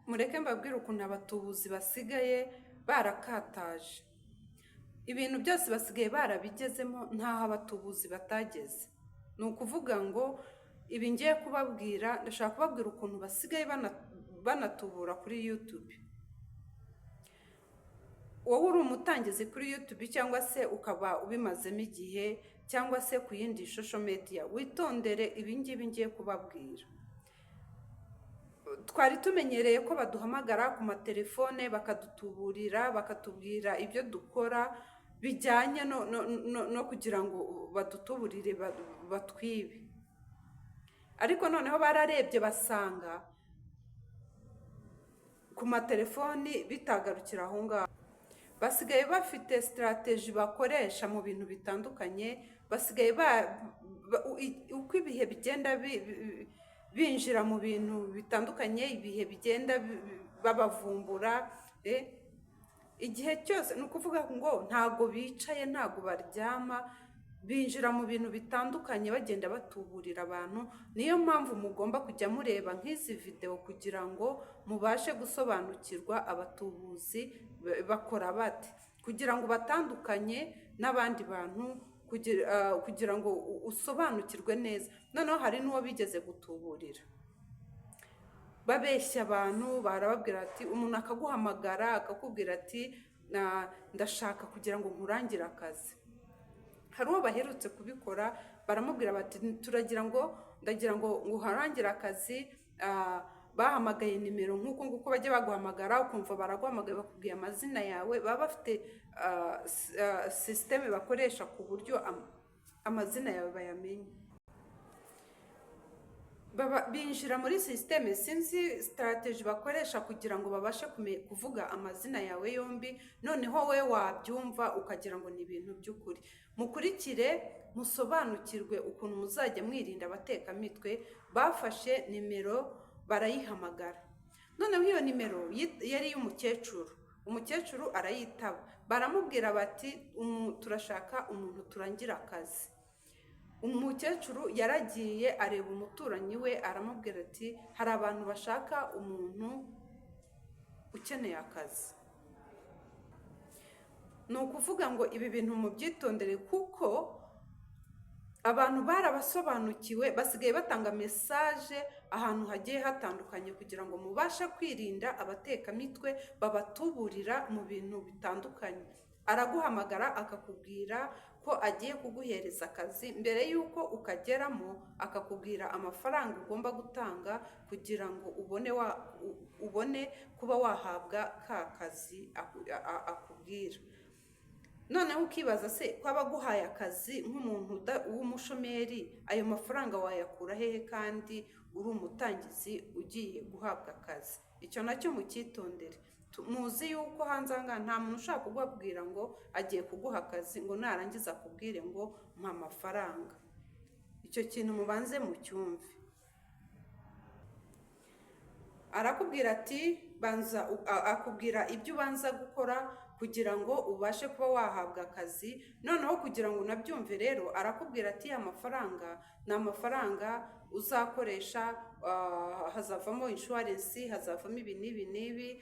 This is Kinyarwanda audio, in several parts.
mureke mbabwire ukuntu abatubuzi basigaye barakataje ibintu byose, basigaye barabigezemo ntaho abatubuzi batageze. Ni ukuvuga ngo ibi ngiye kubabwira, ndashaka kubabwira ukuntu basigaye banatubura kuri YouTube. Wowe uri umutangizi kuri YouTube cyangwa se ukaba ubimazemo igihe cyangwa se ku yindi social media, witondere ibi ngibi ngiye kubabwira. Twari tumenyereye ko baduhamagara ku matelefone bakadutuburira, bakatubwira ibyo dukora bijyanye no kugira ngo badutuburire batwibe. Ariko noneho bararebye basanga ku matelefoni bitagarukira aho ngaho. Basigaye bafite strategy bakoresha mu bintu bitandukanye, basigaye uko ibihe bigenda binjira mu bintu bitandukanye, ibihe bigenda babavumbura, igihe cyose ni ukuvuga ngo ntago bicaye, ntago baryama, binjira mu bintu bitandukanye bagenda batuburira abantu. Niyo mpamvu mugomba kujya mureba nk'izi video kugira ngo mubashe gusobanukirwa abatubuzi bakora bate, kugira ngo batandukanye n'abandi bantu, kugira ngo usobanukirwe neza. Noneho hari n'uwo bigeze gutuburira babeshya abantu, barababwira ati, umuntu akaguhamagara akakubwira ati ndashaka kugira ngo nkurangire akazi. Hari uwo baherutse kubikora, baramubwira bati ndagira ngo nguharangire akazi, bahamagaye nimero nk'uko bajya baguhamagara, ukumva baraguhamagaye bakubwiye amazina yawe. Baba bafite systeme bakoresha ku buryo amazina yawe bayamenye. Binjira muri systeme, sinzi strategy bakoresha kugira ngo babashe kuvuga amazina yawe yombi, noneho we wabyumva ukagira ngo ni ibintu by'ukuri. Mukurikire musobanukirwe ukuntu muzajya mwirinda abatekamitwe. Bafashe nimero barayihamagara, noneho iyo nimero yari y'umukecuru. Umukecuru arayitaba, baramubwira bati turashaka umuntu turangira akazi. Umukecuru yaragiye areba umuturanyi we, aramubwira ati hari abantu bashaka umuntu ukeneye akazi. Ni ukuvuga ngo ibi bintu mubyitondere, kuko abantu barabasobanukiwe, basigaye batanga message ahantu hagiye hatandukanye kugira ngo mubashe kwirinda abatekamitwe babatuburira mu bintu bitandukanye. Araguhamagara akakubwira ko agiye kuguhereza akazi, mbere yuko ukageramo akakubwira amafaranga ugomba gutanga kugira ngo ubone kuba wahabwa ka kazi akubwira. Noneho ukibaza se, ko abaguhaye akazi nk'umuntu w'umushomeri, ayo mafaranga wayakura hehe kandi uri umutangizi ugiye guhabwa akazi? Icyo nacyo mucyitondere. Muzi yuko hanze aha nta muntu ushaka kubabwira ngo agiye kuguha akazi ngo narangiza akubwire ngo mpa amafaranga. Icyo kintu mubanze mucyumve. Arakubwira ati akubwira ibyo ubanza gukora kugira ngo ubashe kuba wahabwa akazi. Noneho kugira ngo unabyumve rero, arakubwira ati amafaranga ni amafaranga uzakoresha, hazavamo insurance, hazavamo ibi n'ibi,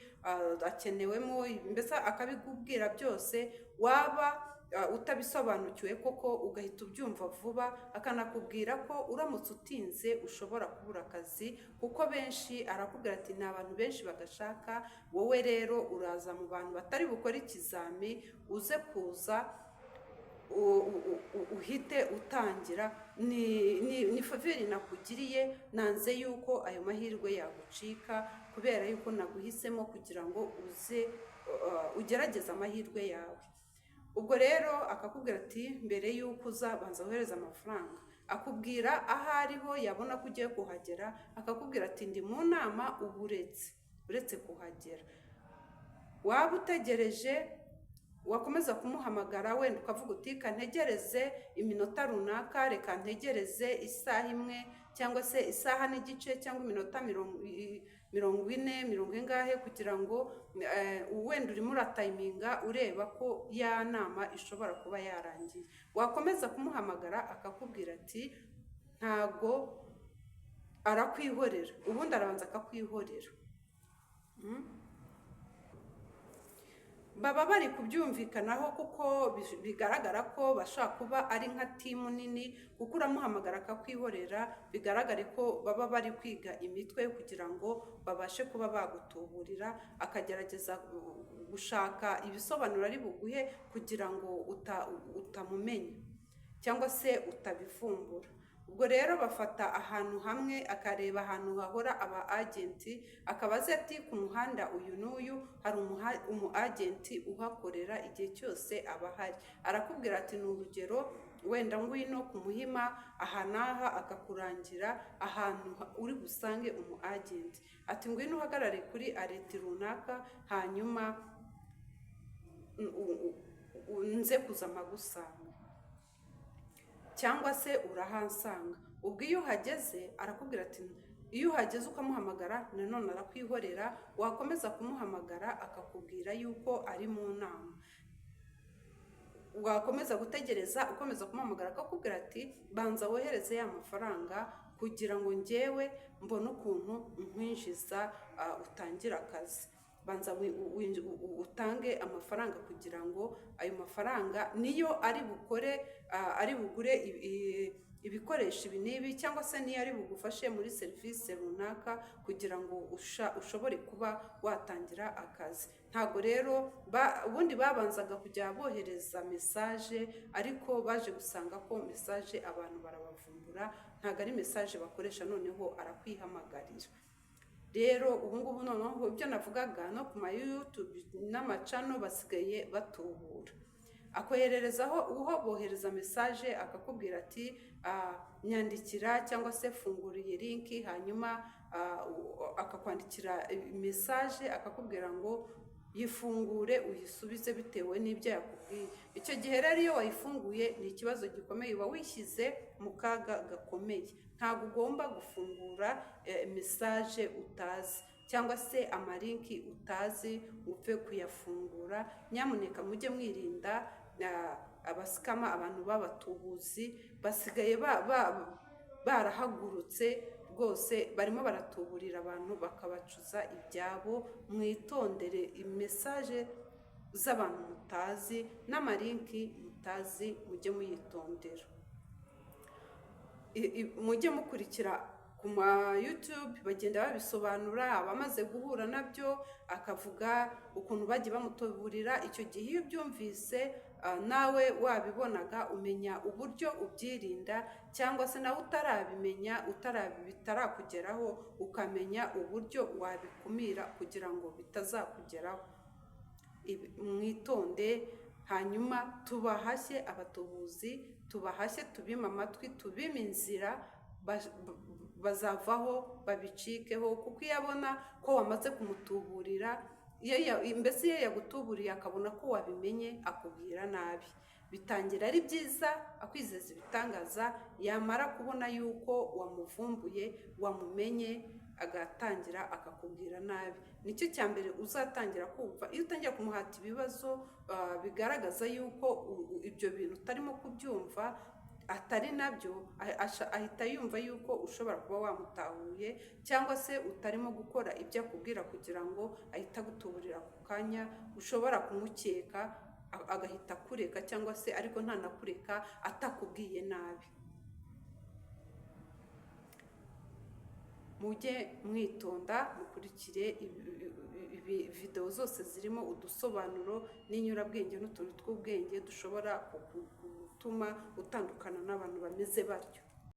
akenewemo, mbese akabikubwira byose. Waba utabisobanukiwe koko ugahita ubyumva vuba, akanakubwira ko uramutse utinze ushobora kubura akazi, kuko benshi arakubwira ati ni abantu benshi bagashaka. Wowe rero uraza mu bantu batari bukore ikizami, uze kuza uhite utangira. Ni faveri nakugiriye, nanze yuko ayo mahirwe yagucika, kubera yuko naguhisemo kugira ngo uze ugerageze amahirwe yawe. Ubwo rero akakubwira ati mbere yuko uzabanza wohereza amafaranga, akubwira aho ariho, yabona ko ugiye kuhagera akakubwira ati ndi mu nama, ubu uretse kuhagera. Waba utegereje, wakomeza kumuhamagara, wenda ukavuga uti kantegereze iminota runaka, reka ntegereze isaha imwe cyangwa se isaha n'igice cyangwa iminota 40 ingahe, kugira ngo wenda urimo uratayiminga ureba ko ya nama ishobora kuba yarangiye. Wakomeza kumuhamagara akakubwira ati ntago, arakwihorera, ubundi arabanza akakwihorera. baba bari kubyumvikanaho kuko bigaragara ko bashobora kuba ari nka timu nini, kuko uramuhamagara akakwihorera, bigaragare ko baba bari kwiga imitwe kugira ngo babashe kuba bagutuburira, akagerageza gushaka ibisobanuro ari buguhe kugira ngo utamumenya cyangwa se utabivumbura. Ubwo rero bafata ahantu hamwe, akareba ahantu hahora aba agenti, akabaza ati ku muhanda uyu n'uyu hari umu agenti uhakorera igihe cyose aba ahari. Arakubwira ati ni urugero wenda ngwino ku Muhima aha n'aha, akakurangira ahantu uri busange umu agenti. Ati ngwino uhagarare kuri areti runaka, hanyuma nze kuza mpagusanga, cyangwa se urahansanga. Ubwo iyo uhageze arakubwira ati, iyo uhageze ukamuhamagara nanone arakwihorera, wakomeza kumuhamagara akakubwira yuko ari mu nama, wakomeza gutegereza ukomeza kumuhamagara akakubwira ati banza wohereze ya mafaranga kugira ngo njyewe mbone ukuntu nkwinjiza utangira akazi. Banza utange amafaranga kugira ngo ayo mafaranga niyo ari bugure ibikoresho ibi n'ibi, cyangwa se niyo ari bugufashe muri serivisi runaka kugira ngo ushobore kuba watangira akazi. Ntabwo rero ubundi babanzaga kujya bohereza mesaje, ariko baje gusanga ko mesaje abantu barabavumbura, ntabwo ari mesaje bakoresha, noneho arakwihamagarira. Rero ubu ngubu noneho ibyo navugaga no ku ma YouTube n'amacano basigaye batubura, akohererezaho bohereza mesaje akakubwira ati nyandikira cyangwa se fungura iyi linki, hanyuma akakwandikira mesaje akakubwira ngo yifungure uyisubize bitewe n'ibyo yakubwiye. Icyo gihe rero iyo wayifunguye ni ikibazo gikomeye, uba wishyize mu kaga gakomeye. Ntabwo ugomba gufungura mesaje utazi cyangwa se amalinki utazi upfe kuyafungura. Nyamuneka mujye mwirinda abasikama, abantu b'abatubuzi basigaye barahagurutse rwose, barimo baratuburira abantu bakabacuza ibyabo. Mwitondere mesaje z'abantu mutazi n'amalinki mutazi, mujye muyitondera. Mujye mukurikira ku ma YouTube, bagenda babisobanura, abamaze guhura nabyo akavuga ukuntu bagiye bamutuburira. Icyo gihe iyo ubyumvise nawe wabibonaga, umenya uburyo ubyirinda, cyangwa se nawe utarabimenya bitarakugeraho ukamenya uburyo wabikumira kugira ngo bitazakugeraho. Mwitonde, hanyuma tubahashye abatubuzi, tubahashye, tubime amatwi, tubime inzira, bazavaho babicikeho. Kuko iyo abona ko wamaze kumutuburira, mbese iyo yagutuburiye akabona ko wabimenye, akubwira nabi. Bitangira ari byiza, akwizeza ibitangaza, yamara kubona yuko wamuvumbuye, wamumenye, agatangira akakubwira nabi. Nicyo cya mbere uzatangira kumva iyo utangira kumuhata ibibazo bigaragaza yuko ibyo bintu utarimo kubyumva, atari nabyo, ahita yumva yuko ushobora kuba wamutahuye, cyangwa se utarimo gukora ibyo akubwira kugira ngo ahita agutuburira ku kanya. Ushobora kumukeka agahita akureka, cyangwa se ariko ntanakureka atakubwiye nabi. Mujye mwitonda, mukurikire video zose zirimo udusobanuro n'inyurabwenge n'utuntu tw'ubwenge dushobora gutuma utandukana n'abantu bameze batyo.